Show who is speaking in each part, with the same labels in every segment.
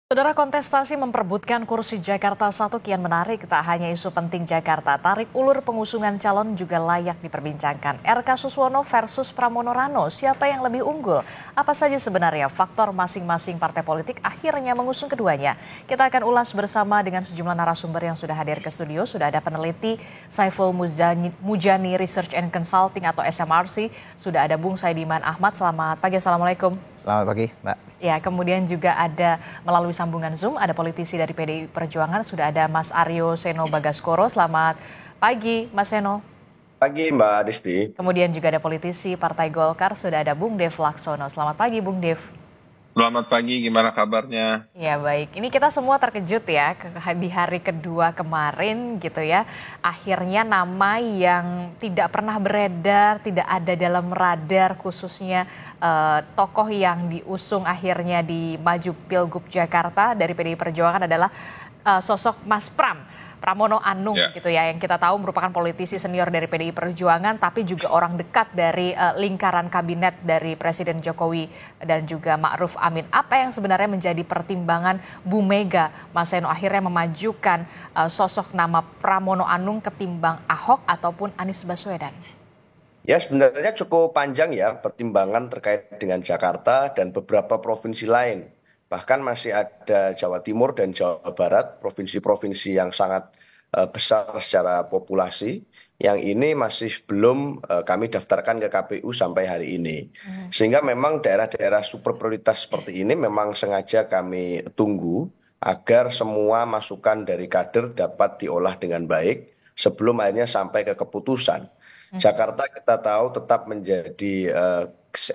Speaker 1: Saudara, kontestasi memperebutkan kursi Jakarta 1 kian menarik. Tak hanya isu penting Jakarta, tarik ulur pengusungan calon juga layak diperbincangkan. RK Suswono versus Pramono Rano, siapa yang lebih unggul? Apa saja sebenarnya faktor masing-masing partai politik akhirnya mengusung keduanya? Kita akan ulas bersama dengan sejumlah narasumber yang sudah hadir ke studio. Sudah ada peneliti Saiful Mujani Research and Consulting atau SMRC. Sudah ada Bung Saidiman Ahmad. Selamat pagi, Assalamualaikum.
Speaker 2: Selamat pagi, Mbak.
Speaker 1: Ya, kemudian juga ada melalui sambungan Zoom, ada politisi dari PDI Perjuangan, sudah ada Mas Aryo Seno Bagaskoro. Selamat pagi, Mas Seno.
Speaker 3: Pagi Mbak Adisti.
Speaker 1: Kemudian juga ada politisi Partai Golkar, sudah ada Bung Dev Laksono. Selamat pagi, Bung Dev.
Speaker 4: Selamat pagi, gimana kabarnya?
Speaker 1: Ya baik, ini kita semua terkejut ya di hari kedua kemarin gitu ya. Akhirnya nama yang tidak pernah beredar, tidak ada dalam radar khususnya tokoh yang diusung akhirnya di maju Pilgub Jakarta dari PDI Perjuangan adalah sosok Mas Pramono Anung gitu ya, yang kita tahu merupakan politisi senior dari PDI Perjuangan tapi juga orang dekat dari lingkaran kabinet dari Presiden Jokowi dan juga Ma'ruf Amin. Apa yang sebenarnya menjadi pertimbangan Bu Mega, Mas Seno, akhirnya memajukan sosok nama Pramono Anung ketimbang Ahok ataupun Anies Baswedan?
Speaker 3: Ya, sebenarnya cukup panjang ya pertimbangan terkait dengan Jakarta dan beberapa provinsi lain. Bahkan masih ada Jawa Timur dan Jawa Barat, provinsi-provinsi yang sangat besar secara populasi, yang ini masih belum kami daftarkan ke KPU sampai hari ini. Sehingga memang daerah-daerah super prioritas seperti ini memang sengaja kami tunggu agar semua masukan dari kader dapat diolah dengan baik sebelum akhirnya sampai ke keputusan. Jakarta kita tahu tetap menjadi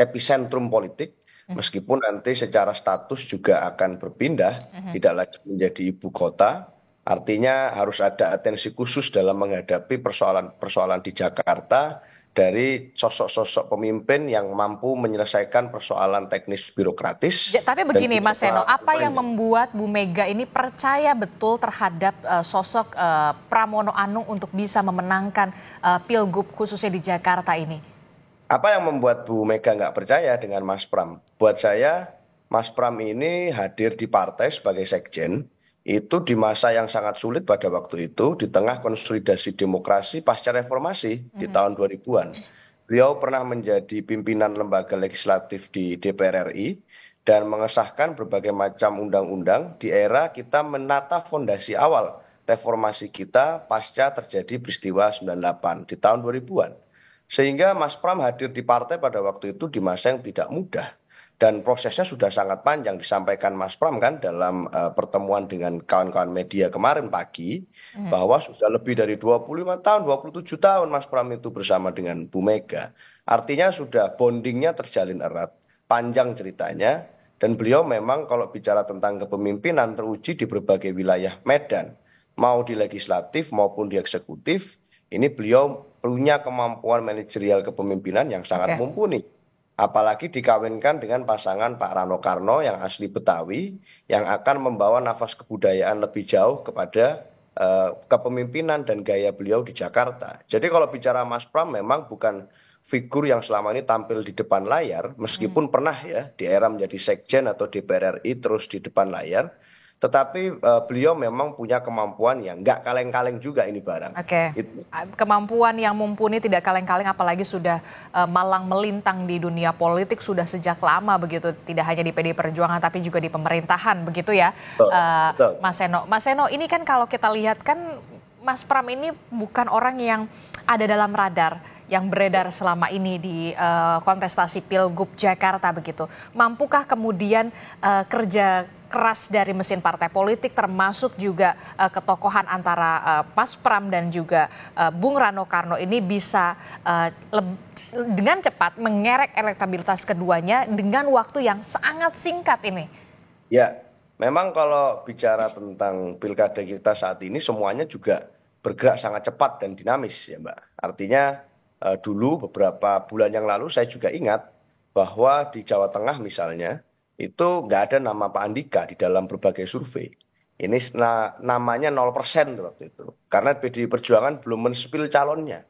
Speaker 3: epicentrum politik. Meskipun nanti secara status juga akan berpindah, tidak lagi menjadi ibu kota, artinya harus ada atensi khusus dalam menghadapi persoalan-persoalan di Jakarta dari sosok-sosok pemimpin yang mampu menyelesaikan persoalan teknis birokratis.
Speaker 1: Tapi begini Mas Seno, apa yang membuat Bu Mega ini percaya betul terhadap sosok Pramono Anung untuk bisa memenangkan Pilgub khususnya di Jakarta ini?
Speaker 3: Apa yang membuat Bu Mega nggak percaya dengan Mas Pram? Buat saya, Mas Pram ini hadir di partai sebagai sekjen, itu di masa yang sangat sulit pada waktu itu, di tengah konsolidasi demokrasi pasca reformasi di tahun 2000-an. Beliau pernah menjadi pimpinan lembaga legislatif di DPR RI, dan mengesahkan berbagai macam undang-undang di era kita menata fondasi awal reformasi kita pasca terjadi peristiwa 98 di tahun 2000-an. Sehingga Mas Pram hadir di partai pada waktu itu di masa yang tidak mudah. Dan prosesnya sudah sangat panjang disampaikan Mas Pram kan dalam pertemuan dengan kawan-kawan media kemarin pagi. Bahwa sudah lebih dari 25 tahun, 27 tahun Mas Pram itu bersama dengan Bu Mega. Artinya sudah bondingnya terjalin erat, panjang ceritanya. Dan beliau memang kalau bicara tentang kepemimpinan teruji di berbagai wilayah Medan. Mau di legislatif maupun di eksekutif, ini beliau punya kemampuan manajerial kepemimpinan yang sangat mumpuni. Apalagi dikawinkan dengan pasangan Pak Rano Karno yang asli Betawi, yang akan membawa nafas kebudayaan lebih jauh kepada kepemimpinan dan gaya beliau di Jakarta. Jadi kalau bicara Mas Pram memang bukan figur yang selama ini tampil di depan layar, meskipun pernah ya di era menjadi sekjen atau DPR RI terus di depan layar. Tetapi beliau memang punya kemampuan yang nggak kaleng-kaleng juga ini barang.
Speaker 1: Kemampuan yang mumpuni tidak kaleng-kaleng, apalagi sudah malang melintang di dunia politik sudah sejak lama begitu. Tidak hanya di PDI Perjuangan tapi juga di pemerintahan begitu ya. Betul. Mas Seno, ini kan kalau kita lihat kan Mas Pram ini bukan orang yang ada dalam radar yang beredar selama ini di kontestasi Pilgub Jakarta begitu. Mampukah kemudian kerja keras dari mesin partai politik termasuk juga ketokohan antara Mas Pram dan juga Bung Rano Karno ini bisa dengan cepat mengerek elektabilitas keduanya dengan waktu yang sangat singkat ini?
Speaker 3: Ya, memang kalau bicara tentang pilkada kita saat ini semuanya juga bergerak sangat cepat dan dinamis ya Mbak. Artinya dulu beberapa bulan yang lalu saya juga ingat bahwa di Jawa Tengah misalnya itu nggak ada nama Pak Andika di dalam berbagai survei. Ini namanya 0% waktu itu. Karena PDI Perjuangan belum menspil calonnya.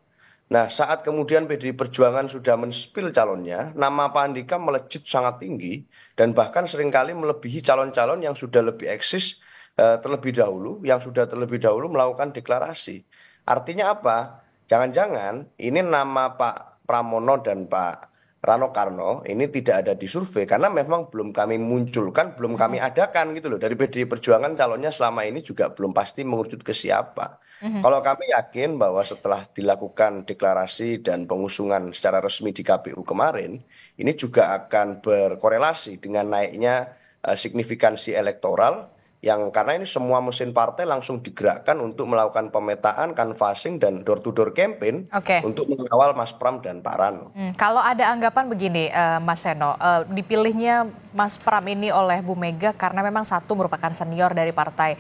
Speaker 3: Nah, saat kemudian PDI Perjuangan sudah men-spill calonnya, nama Pak Andika melejit sangat tinggi dan bahkan seringkali melebihi calon-calon yang sudah lebih eksis terlebih dahulu, yang sudah terlebih dahulu melakukan deklarasi. Artinya apa? Jangan-jangan ini nama Pak Pramono dan Pak Rano Karno ini tidak ada di survei karena memang belum kami munculkan, belum kami adakan gitu loh. Dari PDI Perjuangan calonnya selama ini juga belum pasti mengerucut ke siapa. Kalau kami yakin bahwa setelah dilakukan deklarasi dan pengusungan secara resmi di KPU kemarin, ini juga akan berkorelasi dengan naiknya signifikansi elektoral yang karena ini semua mesin partai langsung digerakkan untuk melakukan pemetaan, canvassing, dan door-to-door campaign
Speaker 1: Oke.
Speaker 3: untuk mengawal Mas Pram dan Pak Rano.
Speaker 1: Kalau ada anggapan begini, Mas Seno, dipilihnya Mas Pram ini oleh Bu Mega karena memang satu merupakan senior dari Partai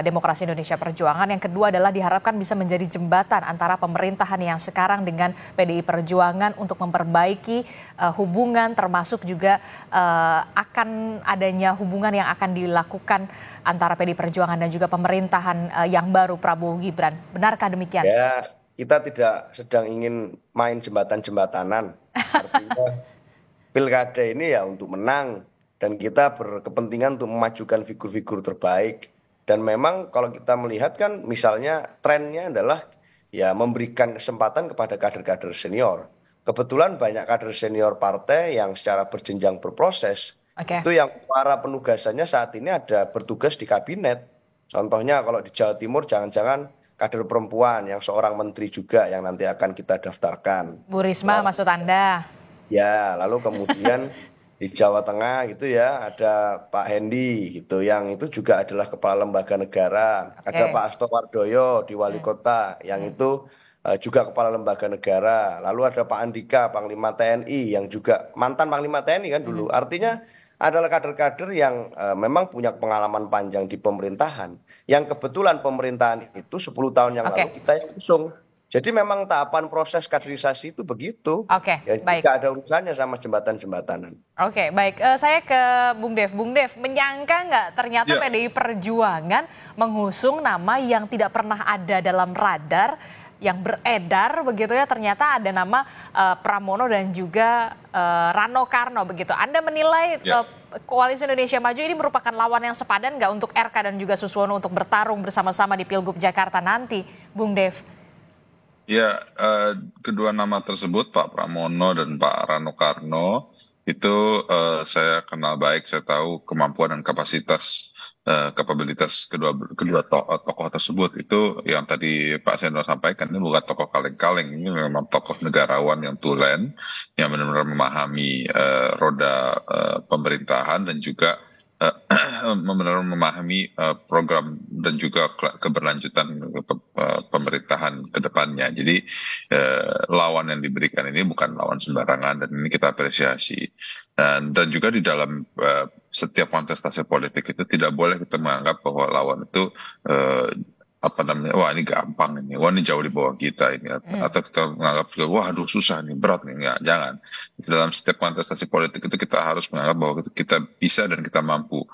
Speaker 1: Demokrasi Indonesia Perjuangan, yang kedua adalah diharapkan bisa menjadi jembatan antara pemerintahan yang sekarang dengan PDI Perjuangan untuk memperbaiki hubungan, termasuk juga akan adanya hubungan yang akan dilakukan antara PDI Perjuangan dan juga pemerintahan yang baru Prabowo Gibran. Benarkah demikian?
Speaker 3: Ya, kita tidak sedang ingin main jembatan-jembatanan. Artinya pilkada ini ya untuk menang dan kita berkepentingan untuk memajukan figur-figur terbaik. Dan memang kalau kita melihat kan misalnya trennya adalah ya memberikan kesempatan kepada kader-kader senior. Kebetulan banyak kader senior partai yang secara berjenjang berproses.
Speaker 1: Oke.
Speaker 3: Itu yang para penugasannya saat ini ada bertugas di kabinet. Contohnya kalau di Jawa Timur jangan-jangan kader perempuan yang seorang menteri juga yang nanti akan kita daftarkan.
Speaker 1: Bu Risma maksud Anda?
Speaker 3: Ya, lalu kemudian di Jawa Tengah gitu ya ada Pak Hendi gitu yang itu juga adalah kepala lembaga negara. Ada Pak Asto Wardoyo di wali kota yang itu juga kepala lembaga negara. Lalu ada Pak Andika Panglima TNI yang juga mantan Panglima TNI kan dulu. Artinya adalah kader-kader yang memang punya pengalaman panjang di pemerintahan. Yang kebetulan pemerintahan itu 10 tahun yang lalu kita yang usung. Jadi memang tahapan proses kaderisasi itu begitu.
Speaker 1: Oke,
Speaker 3: Ya,
Speaker 1: baik.
Speaker 3: tidak ada urusannya sama jembatan-jembatanan.
Speaker 1: Oke, baik. Saya ke Bung Dev. Bung Dev, menyangka nggak ternyata
Speaker 4: Ya.
Speaker 1: PDI Perjuangan mengusung nama yang tidak pernah ada dalam radar, yang beredar begitu ya, ternyata ada nama Pramono dan juga Rano Karno begitu. Anda menilai Koalisi Indonesia Maju ini merupakan lawan yang sepadan nggak untuk RK dan juga Suswono untuk bertarung bersama-sama di Pilgub Jakarta nanti, Bung Dev?
Speaker 4: Ya, kedua nama tersebut, Pak Pramono dan Pak Rano Karno, itu saya kenal baik, saya tahu kemampuan dan kapabilitas kedua tokoh tersebut. Itu yang tadi Pak Seno sampaikan, ini bukan tokoh kaleng-kaleng, ini memang tokoh negarawan yang tulen, yang benar-benar memahami roda pemerintahan dan juga benar-benar memahami program dan juga keberlanjutan pemerintahan ke depannya. Jadi lawan yang diberikan ini bukan lawan sembarangan dan ini kita apresiasi. Dan juga di dalam setiap kontestasi politik itu tidak boleh kita menganggap bahwa lawan itu wah ini gampang ini, wah ini jauh di bawah kita ini, atau kita menganggap wah aduh susah nih, berat nih, nggak, jangan. Dalam setiap kontestasi politik itu kita harus menganggap bahwa kita bisa dan kita mampu,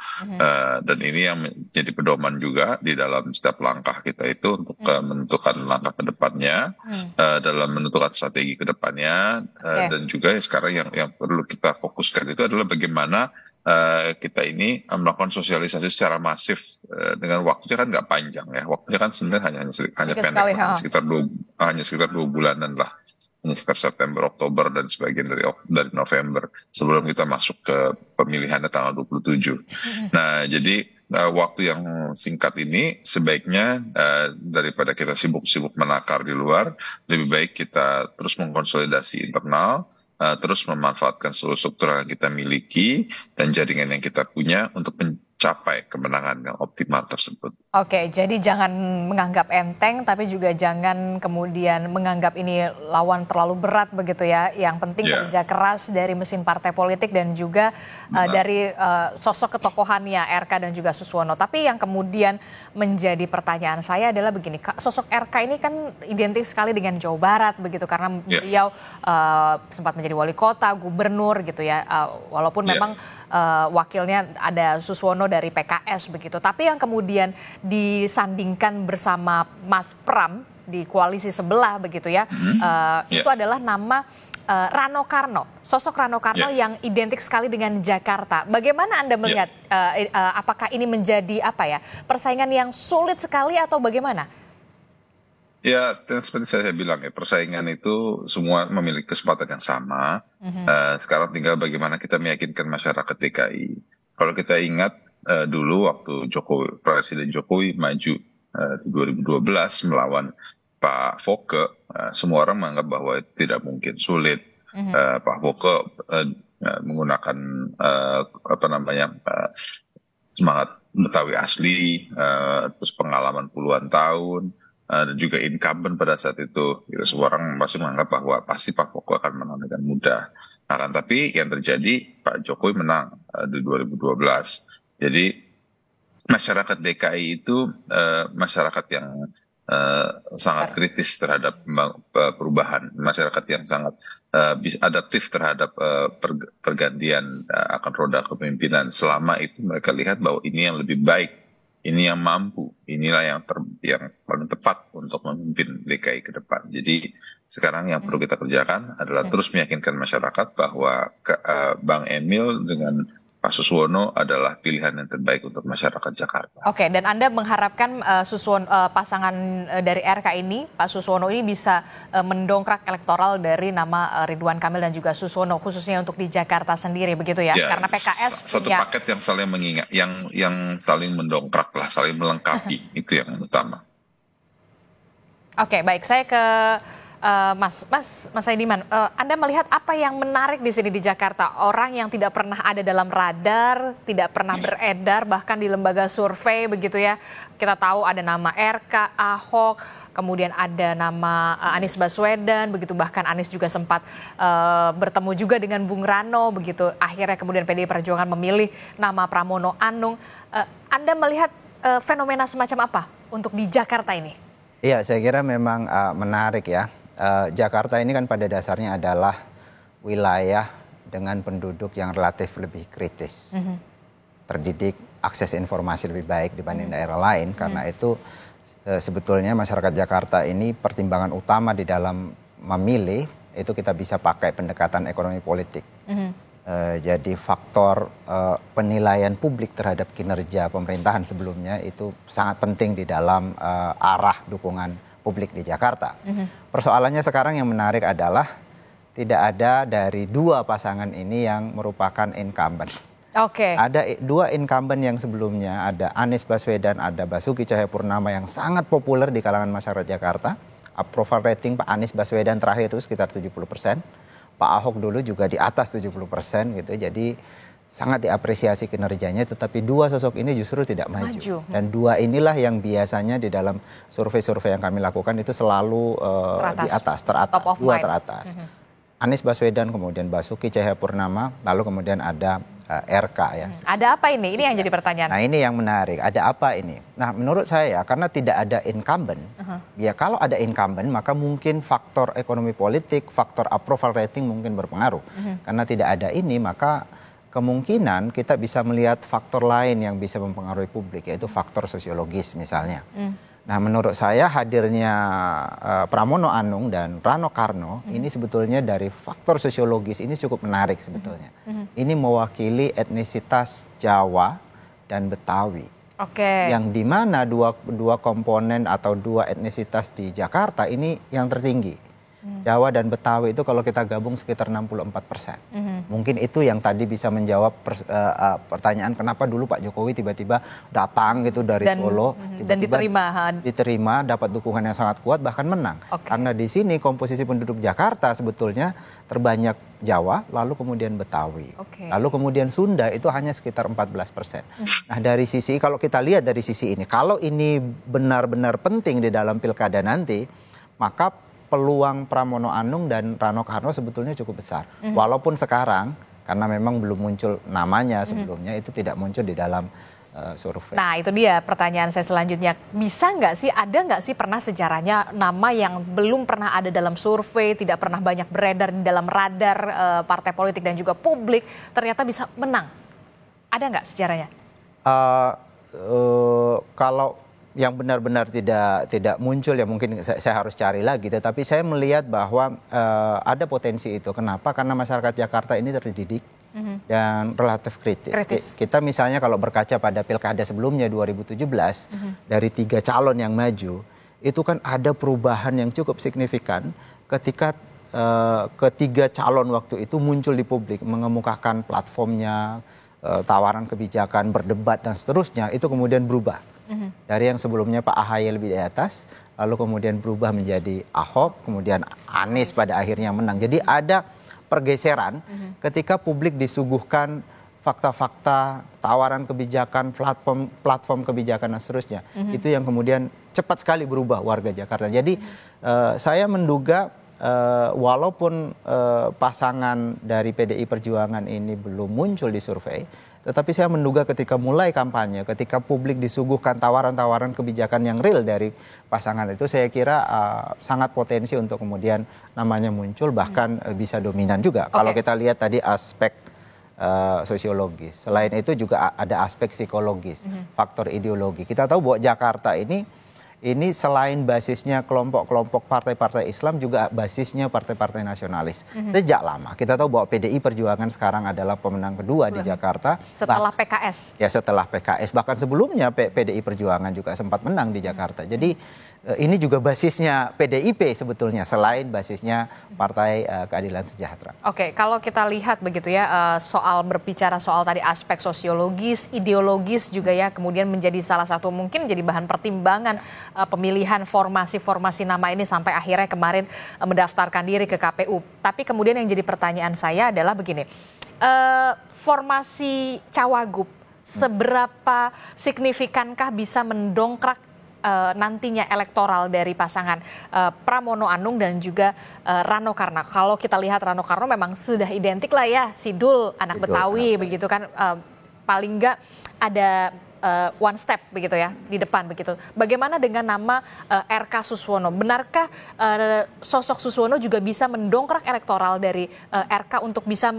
Speaker 4: dan ini yang menjadi pedoman juga di dalam setiap langkah kita itu untuk menentukan langkah ke depannya, dalam menentukan strategi ke depannya, dan juga sekarang yang perlu kita fokuskan itu adalah bagaimana kita ini melakukan sosialisasi secara masif dengan waktunya kan nggak panjang ya, waktunya kan sebenarnya hanya pendek, hanya sekitar 2 bulanan lah, hanya sekitar September, Oktober dan sebagian dari November sebelum kita masuk ke pemilihannya tanggal 27. Nah jadi waktu yang singkat ini sebaiknya daripada kita sibuk-sibuk menakar di luar, lebih baik kita terus mengkonsolidasi internal, terus memanfaatkan seluruh struktur yang kita miliki dan jaringan yang kita punya untuk mencapai kemenangan yang optimal tersebut.
Speaker 1: Oke, jadi jangan menganggap enteng, tapi juga jangan kemudian menganggap ini lawan terlalu berat begitu ya. Yang penting kerja keras dari mesin partai politik dan juga dari sosok ketokohannya RK dan juga Suswono. Tapi yang kemudian menjadi pertanyaan saya adalah begini, sosok RK ini kan identik sekali dengan Jawa Barat begitu, karena beliau sempat menjadi wali kota, gubernur gitu ya. Walaupun memang wakilnya ada Suswono dari PKS begitu. Tapi yang kemudian disandingkan bersama Mas Pram di koalisi sebelah begitu ya. Itu adalah nama Rano Karno, sosok Rano Karno yang identik sekali dengan Jakarta. Bagaimana Anda melihat apakah ini menjadi persaingan yang sulit sekali atau bagaimana?
Speaker 4: Ya, seperti saya bilang ya, persaingan itu semua memiliki kesempatan yang sama. Sekarang tinggal bagaimana kita meyakinkan masyarakat DKI. Kalau kita ingat dulu waktu Presiden Jokowi maju di 2012 melawan Pak Foke, semua orang menganggap bahwa itu tidak mungkin, sulit. Pak Foke menggunakan semangat Betawi asli, terus pengalaman puluhan tahun, dan juga incumbent pada saat itu. Semua orang pasti menganggap bahwa pasti Pak Foke akan menang dengan mudah. Nah, tapi yang terjadi Pak Jokowi menang di 2012. Jadi masyarakat DKI itu masyarakat yang sangat kritis terhadap perubahan, masyarakat yang sangat adaptif terhadap pergantian akan roda kepemimpinan. Selama itu mereka lihat bahwa ini yang lebih baik, ini yang mampu, inilah yang paling tepat untuk memimpin DKI ke depan. Jadi sekarang yang perlu kita kerjakan adalah terus meyakinkan masyarakat bahwa Bang Emil dengan Pak Suswono adalah pilihan yang terbaik untuk masyarakat Jakarta.
Speaker 1: Oke, dan Anda mengharapkan pasangan dari RK ini, Pak Suswono ini bisa mendongkrak elektoral dari nama Ridwan Kamil dan juga Suswono, khususnya untuk di Jakarta sendiri, begitu ya? Karena PKS
Speaker 4: satu paket yang saling mengingat, yang saling mendongkrak lah, saling melengkapi, itu yang utama.
Speaker 1: Oke, baik, saya ke Mas Saidiman, Anda melihat apa yang menarik di sini di Jakarta? Orang yang tidak pernah ada dalam radar, tidak pernah beredar, bahkan di lembaga survei begitu ya. Kita tahu ada nama RK, Ahok, kemudian ada nama Anies Baswedan, begitu, bahkan Anies juga sempat bertemu juga dengan Bung Rano, begitu. Akhirnya kemudian PDI Perjuangan memilih nama Pramono Anung. Anda melihat fenomena semacam apa untuk di Jakarta ini?
Speaker 2: Iya, saya kira memang menarik ya. Jakarta ini kan pada dasarnya adalah wilayah dengan penduduk yang relatif lebih kritis, terdidik, akses informasi lebih baik dibanding daerah lain. Karena itu sebetulnya masyarakat Jakarta ini pertimbangan utama di dalam memilih itu kita bisa pakai pendekatan ekonomi politik. Jadi faktor penilaian publik terhadap kinerja pemerintahan sebelumnya itu sangat penting di dalam arah dukungan publik di Jakarta. Persoalannya sekarang yang menarik adalah tidak ada dari dua pasangan ini yang merupakan incumbent. Ada dua incumbent yang sebelumnya, ada Anies Baswedan, ada Basuki Cahayapurnama yang sangat populer di kalangan masyarakat Jakarta. Approval rating Pak Anies Baswedan terakhir itu sekitar 70%. Pak Ahok dulu juga di atas 70% gitu. Jadi sangat diapresiasi kinerjanya, tetapi dua sosok ini justru tidak maju. Dan dua inilah yang biasanya di dalam survei-survei yang kami lakukan itu selalu di atas, teratas, dua teratas. Anies Baswedan, kemudian Basuki Cahayapurnama, lalu kemudian ada RK ya.
Speaker 1: Ada apa ini? Ini yang jadi pertanyaan.
Speaker 2: Nah, ini yang menarik. Ada apa ini? Nah, menurut saya karena tidak ada incumbent, ya kalau ada incumbent maka mungkin faktor ekonomi politik, faktor approval rating mungkin berpengaruh. Karena tidak ada ini maka kemungkinan kita bisa melihat faktor lain yang bisa mempengaruhi publik, yaitu faktor sosiologis misalnya. Nah, menurut saya hadirnya Pramono Anung dan Rano Karno ini sebetulnya dari faktor sosiologis ini cukup menarik sebetulnya. Ini mewakili etnisitas Jawa dan Betawi. Yang dimana dua komponen atau dua etnisitas di Jakarta ini yang tertinggi. Jawa dan Betawi itu kalau kita gabung sekitar 64%. Mungkin itu yang tadi bisa menjawab pertanyaan kenapa dulu Pak Jokowi tiba-tiba datang gitu dari Solo.
Speaker 1: Dan
Speaker 2: diterima, dapat dukungan yang sangat kuat, bahkan menang. Karena di sini komposisi penduduk Jakarta sebetulnya terbanyak Jawa, lalu kemudian Betawi. Lalu kemudian Sunda itu hanya sekitar 14%. Nah, dari sisi, kalau kita lihat dari sisi ini, kalau ini benar-benar penting di dalam pilkada nanti, maka peluang Pramono Anung dan Rano Karno sebetulnya cukup besar. Walaupun sekarang, karena memang belum muncul namanya sebelumnya, itu tidak muncul di dalam survei.
Speaker 1: Nah, itu dia pertanyaan saya selanjutnya. Bisa nggak sih, ada nggak sih pernah sejarahnya nama yang belum pernah ada dalam survei, tidak pernah banyak beredar di dalam radar partai politik dan juga publik, ternyata bisa menang? Ada nggak sejarahnya?
Speaker 2: Kalau yang benar-benar tidak muncul ya mungkin saya harus cari lagi. Tetapi saya melihat bahwa ada potensi itu. Kenapa? Karena masyarakat Jakarta ini terdidik dan relatif kritis. Kita misalnya kalau berkaca pada pilkada sebelumnya 2017 dari 3 calon yang maju itu kan ada perubahan yang cukup signifikan ketika ketiga calon waktu itu muncul di publik mengemukakan platformnya, tawaran kebijakan, berdebat dan seterusnya, itu kemudian berubah. Dari yang sebelumnya Pak AHY lebih di atas, lalu kemudian berubah menjadi Ahok, kemudian Anies pada akhirnya menang. Jadi ada pergeseran ketika publik disuguhkan fakta-fakta, tawaran kebijakan, platform kebijakan dan seterusnya. Itu yang kemudian cepat sekali berubah warga Jakarta. Jadi saya menduga walaupun pasangan dari PDI Perjuangan ini belum muncul di survei, tetapi saya menduga ketika mulai kampanye, ketika publik disuguhkan tawaran-tawaran kebijakan yang real dari pasangan itu, saya kira sangat potensi untuk kemudian namanya muncul, bahkan bisa dominan juga. Kalau kita lihat tadi aspek sosiologis, selain itu juga ada aspek psikologis, faktor ideologi. Kita tahu bahwa Jakarta ini selain basisnya kelompok-kelompok partai-partai Islam juga basisnya partai-partai nasionalis. Sejak lama kita tahu bahwa PDI Perjuangan sekarang adalah pemenang kedua di Jakarta.
Speaker 1: Setelah PKS.
Speaker 2: Ya, setelah PKS. Bahkan sebelumnya PDI Perjuangan juga sempat menang di Jakarta. Jadi ini juga basisnya PDIP sebetulnya selain basisnya Partai Keadilan Sejahtera.
Speaker 1: Oke, kalau kita lihat begitu ya, soal berbicara soal tadi aspek sosiologis, ideologis juga ya, kemudian menjadi salah satu mungkin jadi bahan pertimbangan pemilihan formasi-formasi nama ini sampai akhirnya kemarin mendaftarkan diri ke KPU. Tapi kemudian yang jadi pertanyaan saya adalah begini, formasi Cawagup seberapa signifikankah bisa mendongkrak nantinya elektoral dari pasangan Pramono Anung dan juga Rano Karno. Kalau kita lihat Rano Karno memang sudah identik lah ya, Sidul, anak Betawi begitu kan, paling enggak ada one step begitu ya di depan begitu. Bagaimana dengan nama RK Suswono? Benarkah sosok Suswono juga bisa mendongkrak elektoral dari RK untuk bisa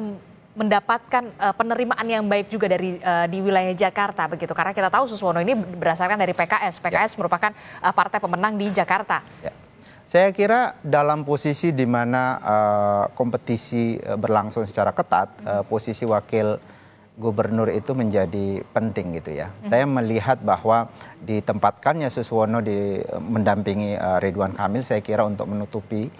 Speaker 1: mendapatkan penerimaan yang baik juga dari di wilayah Jakarta begitu, karena kita tahu Suswono ini berdasarkan dari PKS merupakan partai pemenang di Jakarta. Ya.
Speaker 2: Saya kira dalam posisi di mana kompetisi berlangsung secara ketat, posisi wakil gubernur itu menjadi penting gitu ya. Saya melihat bahwa ditempatkannya Suswono mendampingi Ridwan Kamil, saya kira untuk menutupi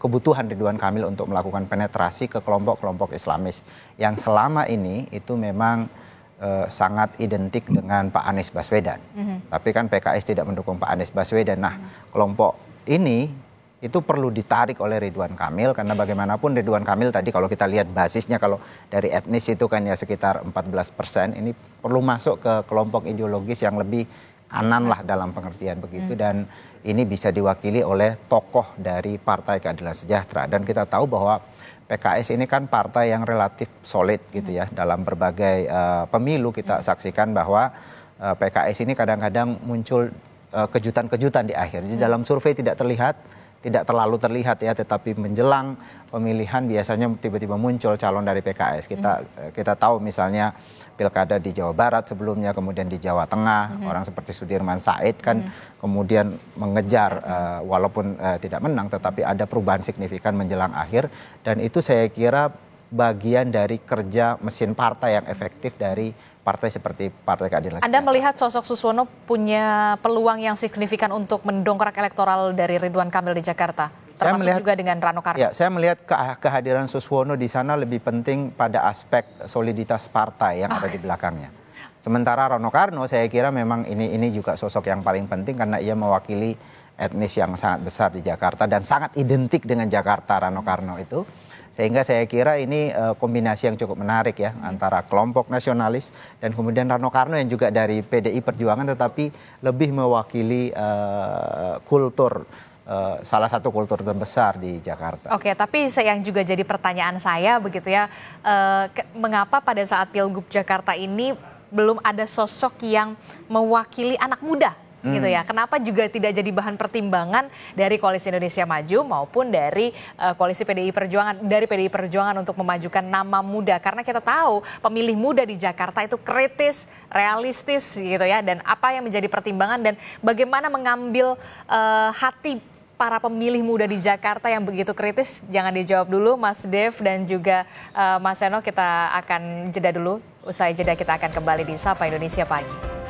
Speaker 2: kebutuhan Ridwan Kamil untuk melakukan penetrasi ke kelompok-kelompok Islamis yang selama ini itu memang sangat identik dengan Pak Anies Baswedan. Tapi kan PKS tidak mendukung Pak Anies Baswedan. Nah, kelompok ini itu perlu ditarik oleh Ridwan Kamil, karena bagaimanapun Ridwan Kamil tadi kalau kita lihat basisnya kalau dari etnis itu kan ya sekitar 14%, ini perlu masuk ke kelompok ideologis yang lebih kanan lah dalam pengertian begitu, dan ini bisa diwakili oleh tokoh dari Partai Keadilan Sejahtera. Dan kita tahu bahwa PKS ini kan partai yang relatif solid gitu ya, dalam berbagai pemilu kita saksikan bahwa PKS ini kadang-kadang muncul kejutan-kejutan di akhir. Jadi dalam survei tidak terlalu terlihat ya, tetapi menjelang pemilihan biasanya tiba-tiba muncul calon dari PKS. Kita tahu misalnya pilkada di Jawa Barat sebelumnya, kemudian di Jawa Tengah, orang seperti Sudirman Said kan kemudian mengejar walaupun tidak menang, tetapi ada perubahan signifikan menjelang akhir, dan itu saya kira bagian dari kerja mesin partai yang efektif dari partai seperti Partai Keadilan Sejahtera.
Speaker 1: Anda melihat sosok Suswono punya peluang yang signifikan untuk mendongkrak elektoral dari Ridwan Kamil di Jakarta? Termasuk juga dengan Rano Karno.
Speaker 2: Ya, saya melihat kehadiran Suswono di sana lebih penting pada aspek soliditas partai yang ada di belakangnya. Sementara Rano Karno saya kira memang ini juga sosok yang paling penting karena ia mewakili etnis yang sangat besar di Jakarta dan sangat identik dengan Jakarta, Rano Karno itu. Sehingga saya kira ini kombinasi yang cukup menarik ya antara kelompok nasionalis dan kemudian Rano Karno yang juga dari PDI Perjuangan tetapi lebih mewakili kultur, salah satu kultur terbesar di Jakarta.
Speaker 1: Oke, tapi yang juga jadi pertanyaan saya begitu ya, mengapa pada saat Pilgub Jakarta ini belum ada sosok yang mewakili anak muda gitu ya. Kenapa juga tidak jadi bahan pertimbangan dari Koalisi Indonesia Maju maupun dari Koalisi PDI Perjuangan untuk memajukan nama muda, karena kita tahu pemilih muda di Jakarta itu kritis, realistis gitu ya, dan apa yang menjadi pertimbangan dan bagaimana mengambil hati para pemilih muda di Jakarta yang begitu kritis. Jangan dijawab dulu Mas Dev dan juga Mas Seno, kita akan jeda dulu. Usai jeda kita akan kembali di Sapa Indonesia Pagi.